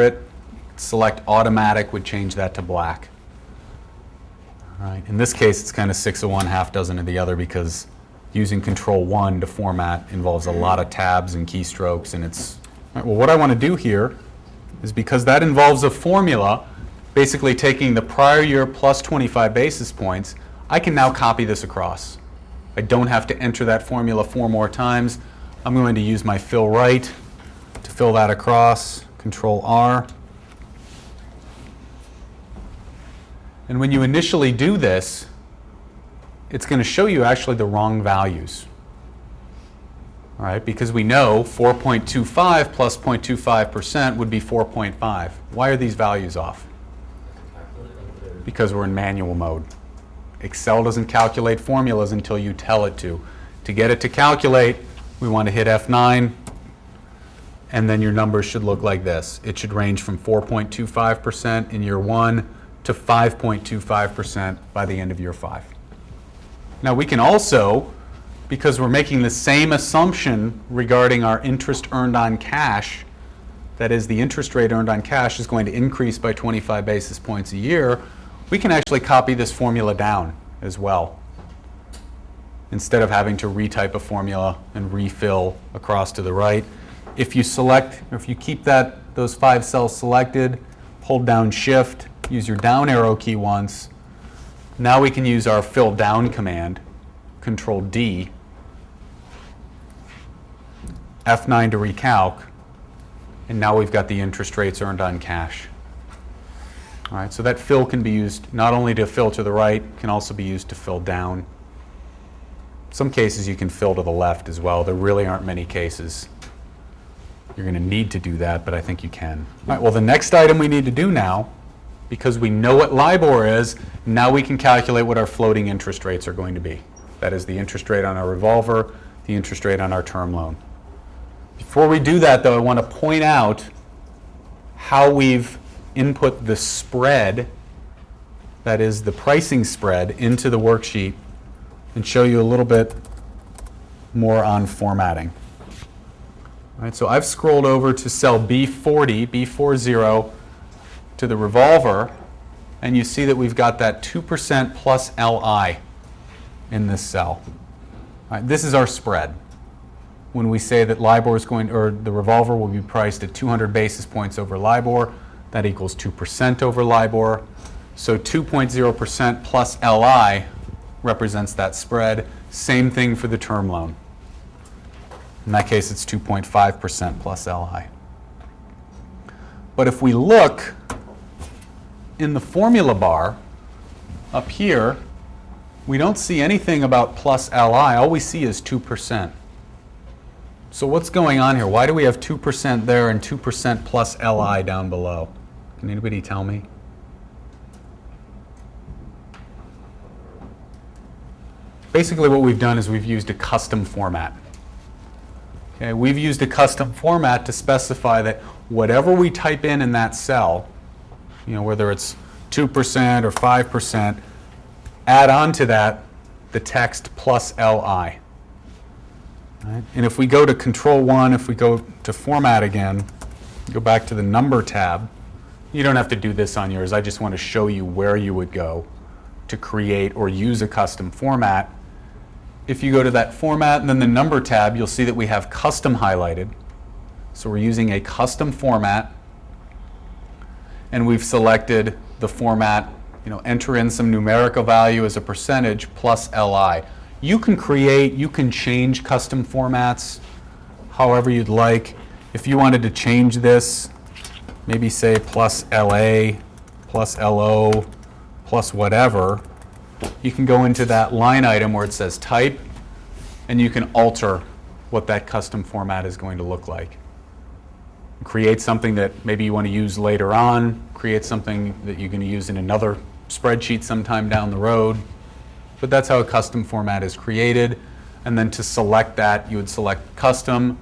it, select automatic would change that to black. All right. In this case, it's kind of 6 of one, half dozen of the other, because using Control 1 to format involves a lot of tabs and keystrokes, and it's all right, well, what I want to do here is, because that involves a formula, basically taking the prior year plus 25 basis points, I can now copy this across. I don't have to enter that formula 4 more times. I'm going to use my fill right to fill that across, Control R. And when you initially do this, it's going to show you actually the wrong values. All right, because we know 4.25 plus 0.25% would be 4.5. Why are these values off? Because we're in manual mode. Excel doesn't calculate formulas until you tell it to. To get it to calculate, we want to hit F9, and then your numbers should look like this. It should range from 4.25% in year 1 to 5.25% by the end of year 5. Now we can also, because we're making the same assumption regarding our interest earned on cash, that is, the interest rate earned on cash is going to increase by 25 basis points a year, we can actually copy this formula down as well, instead of having to retype a formula and refill across to the right. If you select, or if you keep those 5 cells selected, hold down Shift, use your down arrow key once. Now we can use our fill down command, Control D, F9 to recalc, and now we've got the interest rates earned on cash. All right, so that fill can be used not only to fill to the right, can also be used to fill down. Some cases you can fill to the left as well. There really aren't many cases you're going to need to do that, but I think you can. All right, well, the next item we need to do now, because we know what LIBOR is, now we can calculate what our floating interest rates are going to be. That is the interest rate on our revolver, the interest rate on our term loan. Before we do that, though, I want to point out how we've input the spread, that is the pricing spread, into the worksheet, and show you a little bit more on formatting. All right, so I've scrolled over to cell B40, B40, to the revolver, and you see that we've got that 2% plus LI in this cell. All right, this is our spread. When we say that LIBOR is going, or the revolver will be priced at 200 basis points over LIBOR, that equals 2% over LIBOR. So 2.0% plus LI represents that spread. Same thing for the term loan. In that case, it's 2.5% plus LI. But if we look in the formula bar up here, we don't see anything about plus LI. All we see is 2%. So what's going on here? Why do we have 2% there and 2% plus LI down below? Can anybody tell me? Basically what we've done is we've used a custom format. Okay, we've used a custom format to specify that whatever we type in that cell, whether it's 2% or 5%, add on to that the text plus LI. Right? And if we go to Control 1, if we go to Format again, go back to the Number tab, you don't have to do this on yours. I just want to show you where you would go to create or use a custom format. If you go to that Format and then the Number tab, you'll see that we have Custom highlighted. So we're using a custom format, and we've selected the format, enter in some numerical value as a percentage plus LI. You can create, you can change custom formats however you'd like. If you wanted to change this, maybe say plus LA, plus LO, plus whatever, you can go into that line item where it says type, and you can alter what that custom format is going to look like. Create something that maybe you want to use later on, create something that you're going to use in another spreadsheet sometime down the road. But that's how a custom format is created. And then to select that, you would select custom,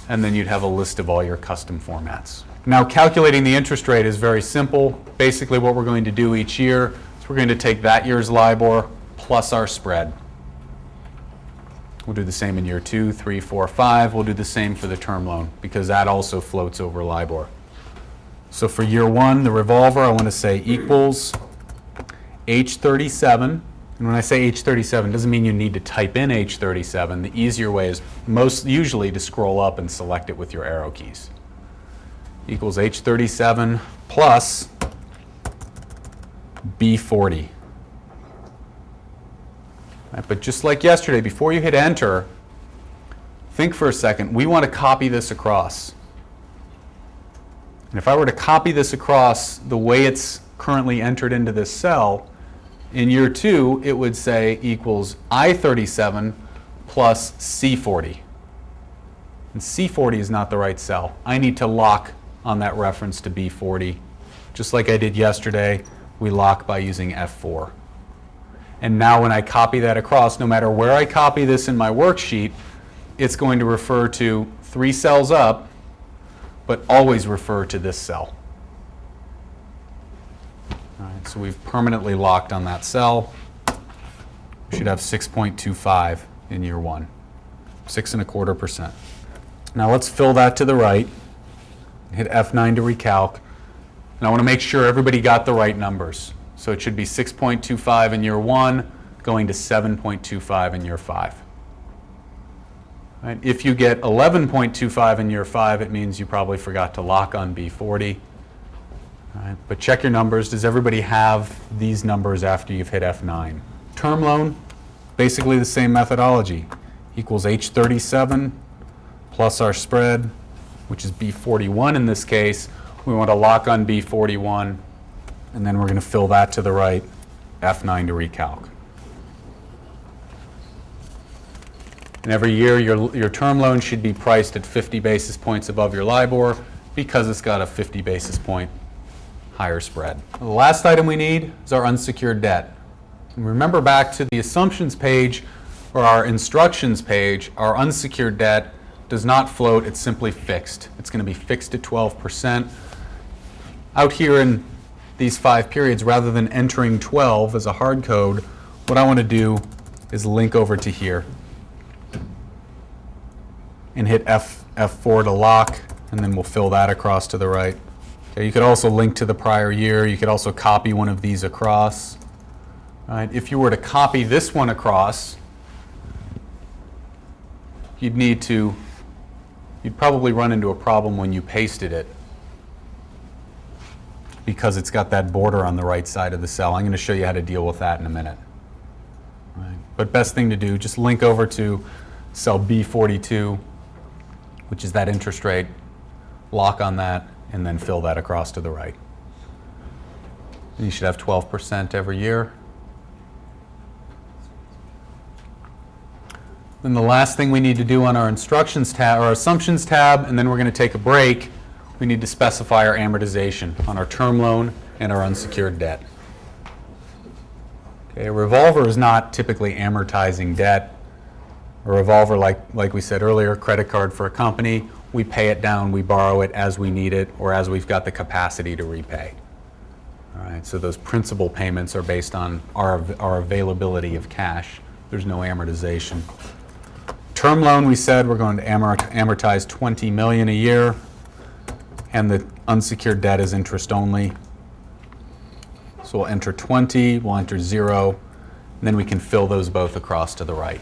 and then you'd have a list of all your custom formats. Now, calculating the interest rate is very simple. Basically, what we're going to do each year is we're going to take that year's LIBOR plus our spread. We'll do the same in year 2, 3, 4, 5. We'll do the same for the term loan because that also floats over LIBOR. So for year one, the revolver, I want to say equals H37. And when I say H37, it doesn't mean you need to type in H37. The easier way is most usually to scroll up and select it with your arrow keys. Equals H37 plus B40. Right, but just like yesterday, before you hit enter, think for a second. We want to copy this across. And if I were to copy this across the way it's currently entered into this cell, in year two, it would say equals I37 plus C40. And C40 is not the right cell. I need to lock on that reference to B40. Just like I did yesterday, we lock by using F4. And now when I copy that across, no matter where I copy this in my worksheet, it's going to refer to 3 cells up, but always refer to this cell. All right, so we've permanently locked on that cell. We should have 6.25 in year one, 6.25%. Now let's fill that to the right. Hit F9 to recalc. And I want to make sure everybody got the right numbers. So it should be 6.25 in year one, going to 7.25 in year 5. Right? If you get 11.25 in year 5, it means you probably forgot to lock on B40. All right, but check your numbers. Does everybody have these numbers after you've hit F9? Term loan, basically the same methodology. Equals H37 plus our spread, which is B41 in this case. We want to lock on B41, and then we're going to fill that to the right, F9 to recalc. And every year, your term loan should be priced at 50 basis points above your LIBOR because it's got a 50 basis point higher spread. The last item we need is our unsecured debt. And remember back to the assumptions page or our instructions page, our unsecured debt does not float, it's simply fixed. It's going to be fixed at 12%. Out here in these 5 periods, rather than entering 12 as a hard code, what I want to do is link over to here and hit F4 to lock, and then we'll fill that across to the right. Okay, you could also link to the prior year. You could also copy one of these across. All right, if you were to copy this one across, you'd probably run into a problem when you pasted it because it's got that border on the right side of the cell. I'm going to show you how to deal with that in a minute. All right. But best thing to do, just link over to cell B42, which is that interest rate, lock on that, and then fill that across to the right. And you should have 12% every year. Then the last thing we need to do on our instructions tab, or assumptions tab, and then we're going to take a break, we need to specify our amortization on our term loan and our unsecured debt. Okay, a revolver is not typically amortizing debt. A revolver, like we said earlier, credit card for a company, we pay it down, we borrow it as we need it or as we've got the capacity to repay. All right, so those principal payments are based on our availability of cash. There's no amortization. Term loan, we said we're going to amortize $20 million a year, and the unsecured debt is interest only. So we'll enter 20, we'll enter 0, and then we can fill those both across to the right.